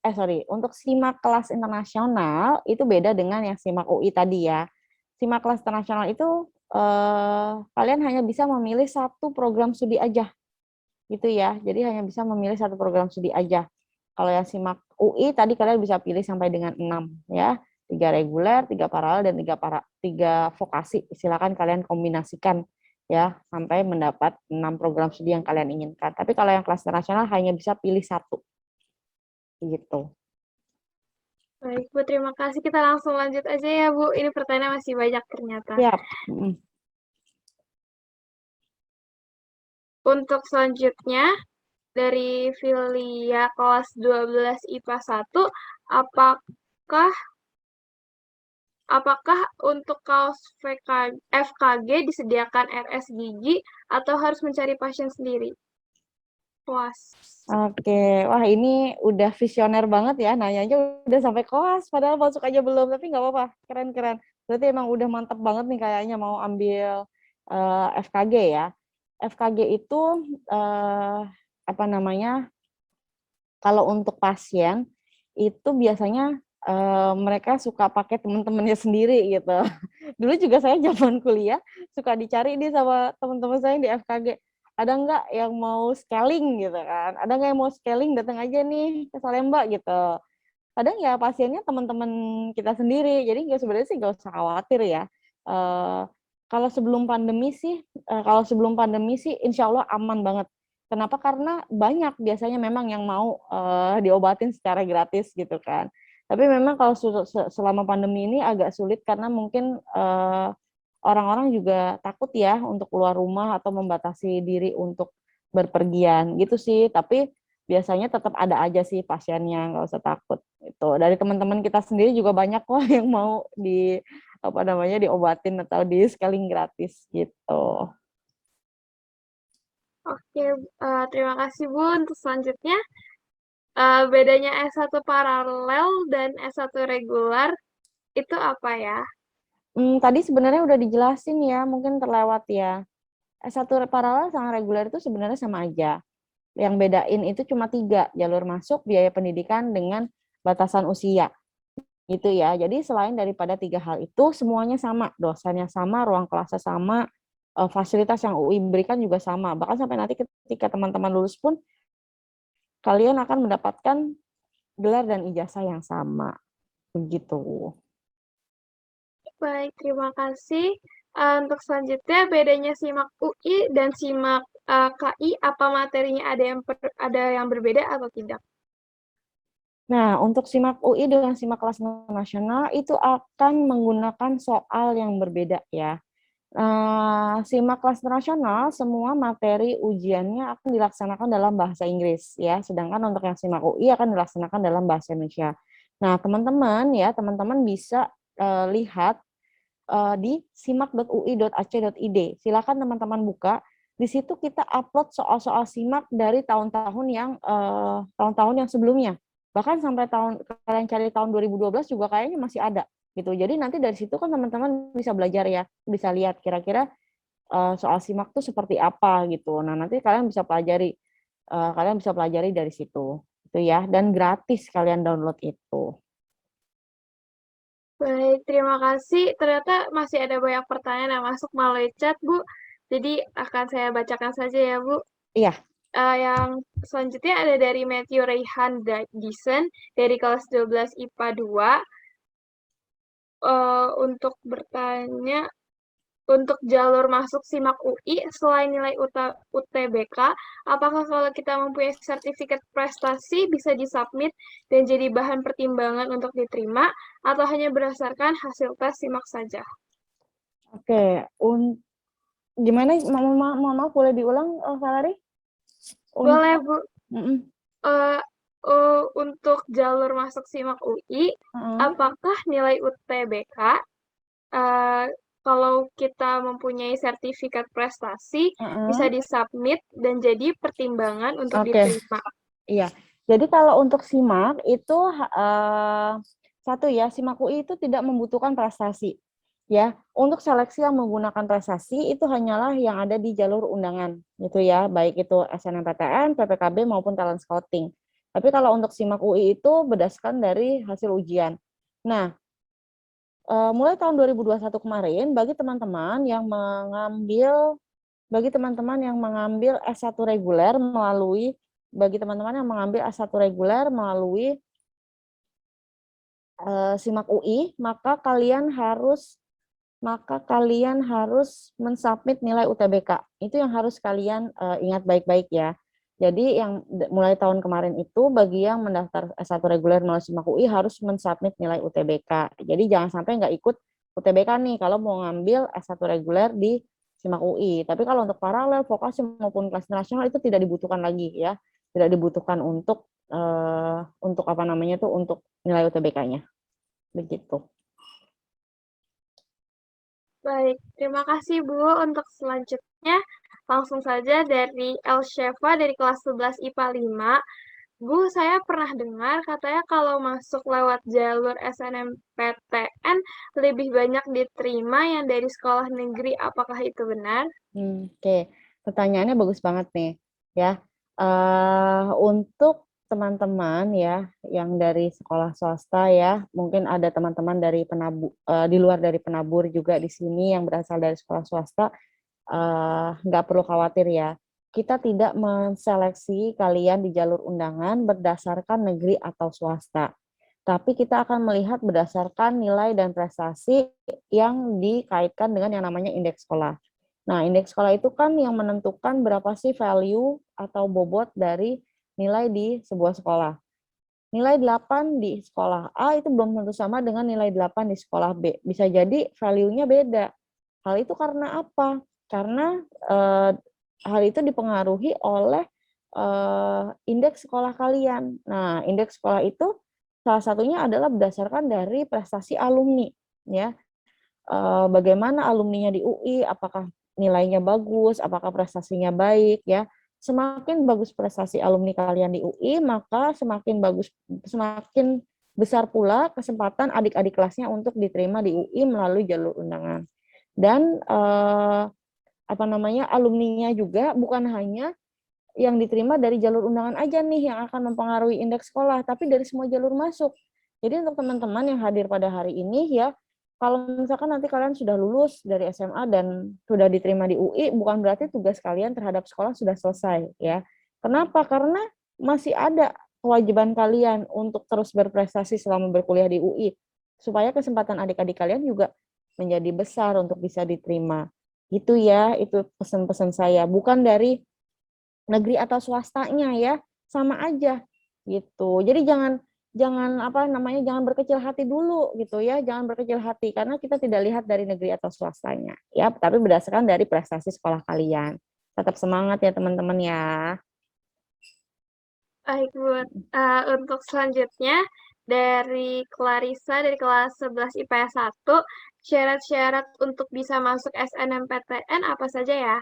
untuk SIMAK kelas internasional itu beda dengan yang SIMAK UI tadi ya. SIMAK kelas internasional itu kalian hanya bisa memilih satu program studi aja gitu ya. Jadi hanya bisa memilih satu program studi aja. Kalau yang SIMAK UI tadi kalian bisa pilih sampai dengan 6 ya. 3 reguler, 3 paralel, dan 3 vokasi. Silakan kalian kombinasikan ya sampai mendapat 6 program studi yang kalian inginkan. Tapi kalau yang kelas internasional hanya bisa pilih satu. Gitu. Baik, Bu. Terima kasih. Kita langsung lanjut aja ya, Bu. Ini pertanyaan masih banyak ternyata. Siap. Untuk selanjutnya, dari Filia kelas 12 IPA 1, apakah apakah untuk kaos FKG disediakan RS gigi atau harus mencari pasien sendiri? Puas. Oke, wah ini udah visioner banget ya, nanya aja udah sampai koas, padahal masuk aja belum, tapi nggak apa-apa, keren-keren. Berarti emang udah mantep banget nih kayaknya mau ambil FKG ya. FKG itu apa namanya? Kalau untuk pasien itu biasanya mereka suka pakai teman-temannya sendiri gitu. Dulu juga saya zaman kuliah suka dicari nih sama teman-teman saya yang di FKG. Ada nggak yang mau scaling gitu kan? Ada nggak yang mau scaling, datang aja nih ke Salemba gitu. Kadang ya pasiennya teman-teman kita sendiri, jadi nggak, sebenarnya sih nggak usah khawatir ya. Eh, kalau sebelum pandemi sih insya Allah aman banget. Kenapa? Karena banyak biasanya memang yang mau diobatin secara gratis gitu kan. Tapi memang kalau selama pandemi ini agak sulit karena mungkin orang-orang juga takut ya untuk keluar rumah atau membatasi diri untuk berpergian gitu sih. Tapi biasanya tetap ada aja sih pasiennya, nggak usah takut. Itu dari teman-teman kita sendiri juga banyak kok yang mau diobatin atau di scaling gratis gitu. Oke, terima kasih Bu. Untuk selanjutnya, bedanya S1 paralel dan S1 regular itu apa ya? Tadi sebenarnya udah dijelasin ya, mungkin terlewat ya. S1 paralel sama reguler itu sebenarnya sama aja. yang bedain itu cuma 3, jalur masuk, biaya pendidikan, dengan batasan usia. Gitu ya. Jadi selain daripada 3 hal itu, semuanya sama, dosennya sama, ruang kelasnya sama, fasilitas yang UI berikan juga sama. Bahkan sampai nanti ketika teman-teman lulus pun, kalian akan mendapatkan gelar dan ijazah yang sama. Begitu. Baik, terima kasih. Untuk selanjutnya, bedanya SIMAK UI dan SIMAK KI, apa materinya ada yang berbeda atau tidak? Nah, untuk SIMAK UI dengan SIMAK kelas nasional itu akan menggunakan soal yang berbeda ya. SIMAK kelas nasional, semua materi ujiannya akan dilaksanakan dalam bahasa Inggris ya, sedangkan untuk yang SIMAK UI akan dilaksanakan dalam bahasa Indonesia. Nah, teman-teman bisa lihat di simak.ui.ac.id. Silakan teman-teman buka. Di situ kita upload soal-soal SIMAK dari tahun-tahun yang sebelumnya. Bahkan sampai kalian cari tahun 2012 juga kayaknya masih ada gitu. Jadi nanti dari situ kan teman-teman bisa belajar ya, bisa lihat kira-kira soal SIMAK tuh seperti apa gitu. Nah, nanti kalian bisa pelajari dari situ. Itu ya, dan gratis kalian download itu. Baik, terima kasih. Ternyata masih ada banyak pertanyaan yang masuk melalui chat, Bu. Jadi akan saya bacakan saja ya, Bu. Iya. Yang selanjutnya ada dari Matthew Rayhan Dyson dari kelas 12 IPA 2. Untuk bertanya, untuk jalur masuk SIMAK UI, selain nilai UTBK, apakah kalau kita mempunyai sertifikat prestasi bisa disubmit dan jadi bahan pertimbangan untuk diterima, atau hanya berdasarkan hasil tes SIMAK saja? Oke, gimana? Mohon maaf, boleh diulang, Valerie? Boleh, Bu. Mm-mm. Untuk jalur masuk SIMAK UI, apakah nilai UTBK, kalau kita mempunyai sertifikat prestasi, bisa disubmit dan jadi pertimbangan untuk diterima? Iya. Jadi kalau untuk SIMAK itu satu ya, SIMAK UI itu tidak membutuhkan prestasi. Ya, untuk seleksi yang menggunakan prestasi itu hanyalah yang ada di jalur undangan, gitu ya, baik itu SNMPTN, PPKB maupun talent scouting. Tapi kalau untuk SIMAK UI itu berdasarkan dari hasil ujian. Nah, mulai tahun 2021 kemarin, bagi teman-teman yang mengambil S1 reguler melalui SIMAK UI, maka kalian harus mensubmit nilai UTBK. Itu yang harus kalian ingat baik-baik ya. Jadi yang mulai tahun kemarin itu bagi yang mendaftar S1 reguler melalui SIMAK UI harus mensubmit nilai UTBK. Jadi jangan sampai nggak ikut UTBK nih kalau mau ngambil S1 reguler di SIMAK UI. Tapi kalau untuk paralel, vokasi maupun kelas nasional itu tidak dibutuhkan lagi ya. Tidak dibutuhkan untuk untuk nilai UTBK-nya. Begitu. Baik, terima kasih Bu. Untuk selanjutnya, langsung saja dari Elsheva dari kelas 11 IPA 5. Bu, saya pernah dengar katanya kalau masuk lewat jalur SNMPTN lebih banyak diterima yang dari sekolah negeri. Apakah itu benar? Oke, pertanyaannya bagus banget nih, ya. Untuk teman-teman ya yang dari sekolah swasta ya, mungkin ada teman-teman dari di luar dari penabur juga di sini yang berasal dari sekolah swasta, nggak perlu khawatir ya. Kita tidak menseleksi kalian di jalur undangan berdasarkan negeri atau swasta, tapi kita akan melihat berdasarkan nilai dan prestasi yang dikaitkan dengan yang namanya indeks sekolah. Nah, indeks sekolah itu kan yang menentukan berapa sih value atau bobot dari nilai di sebuah sekolah. Nilai 8 di sekolah A itu belum tentu sama dengan nilai 8 di sekolah B. Bisa jadi value-nya beda. Hal itu karena apa? Karena hal itu dipengaruhi oleh indeks sekolah kalian. Nah, indeks sekolah itu salah satunya adalah berdasarkan dari prestasi alumni, ya. Bagaimana alumninya di UI, apakah nilainya bagus, apakah prestasinya baik, ya. Semakin bagus prestasi alumni kalian di UI, maka semakin besar pula kesempatan adik-adik kelasnya untuk diterima di UI melalui jalur undangan. Dan alumninya juga bukan hanya yang diterima dari jalur undangan aja nih yang akan mempengaruhi indeks sekolah, tapi dari semua jalur masuk. Jadi untuk teman-teman yang hadir pada hari ini ya, kalau misalkan nanti kalian sudah lulus dari SMA dan sudah diterima di UI, bukan berarti tugas kalian terhadap sekolah sudah selesai ya. Kenapa? Karena masih ada kewajiban kalian untuk terus berprestasi selama berkuliah di UI, supaya kesempatan adik-adik kalian juga menjadi besar untuk bisa diterima. Gitu ya, itu pesan-pesan saya. Bukan dari negeri atau swastanya ya, sama aja gitu. Jadi jangan jangan apa namanya jangan berkecil hati dulu gitu ya, jangan berkecil hati karena kita tidak lihat dari negeri atau swastanya ya, tapi berdasarkan dari prestasi sekolah kalian. Tetap semangat ya teman-teman ya. Baik, Bu. Untuk selanjutnya, dari Clarissa, dari kelas 11 IPS 1, syarat-syarat untuk bisa masuk SNMPTN apa saja ya?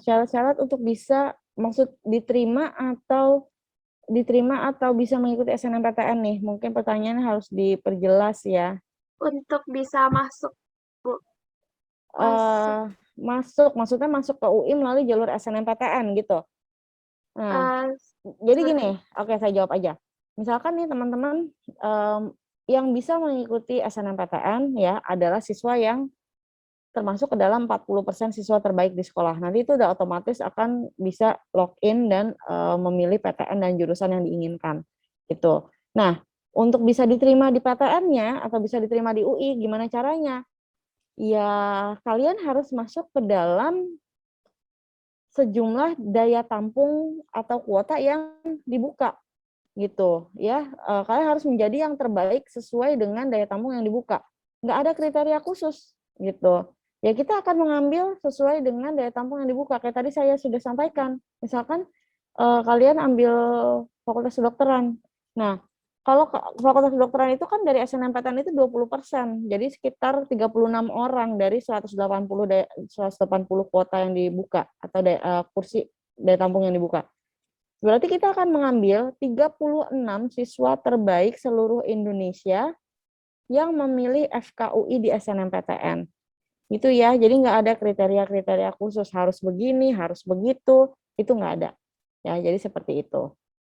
Syarat-syarat untuk bisa maksud diterima atau bisa mengikuti SNMPTN nih. Mungkin pertanyaannya harus diperjelas ya. Untuk bisa masuk, Bu. Masuk. Maksudnya masuk ke UI melalui jalur SNMPTN gitu. Nah, eh, jadi Seperti gini, oke saya jawab aja. Misalkan nih teman-teman yang bisa mengikuti SNMPTN ya adalah siswa yang termasuk ke dalam 40% siswa terbaik di sekolah. Nanti itu udah otomatis akan bisa login dan memilih PTN dan jurusan yang diinginkan. Gitu. Nah, untuk bisa diterima di PTN-nya atau bisa diterima di UI, gimana caranya? Ya, kalian harus masuk ke dalam sejumlah daya tampung atau kuota yang dibuka gitu ya. Kalian harus menjadi yang terbaik sesuai dengan daya tampung yang dibuka, nggak ada kriteria khusus gitu ya, kita akan mengambil sesuai dengan daya tampung yang dibuka. Kayak tadi saya sudah sampaikan, misalkan kalian ambil fakultas kedokteran. Nah, kalau fakultas kedokteran itu kan dari SNMPTN itu 20%, jadi sekitar 36 orang dari 180 kuota yang dibuka atau kursi daya tampung yang dibuka. Berarti kita akan mengambil 36 siswa terbaik seluruh Indonesia yang memilih FKUI di SNMPTN. Itu ya, jadi nggak ada kriteria-kriteria khusus, harus begini, harus begitu, itu nggak ada. Ya, jadi seperti itu.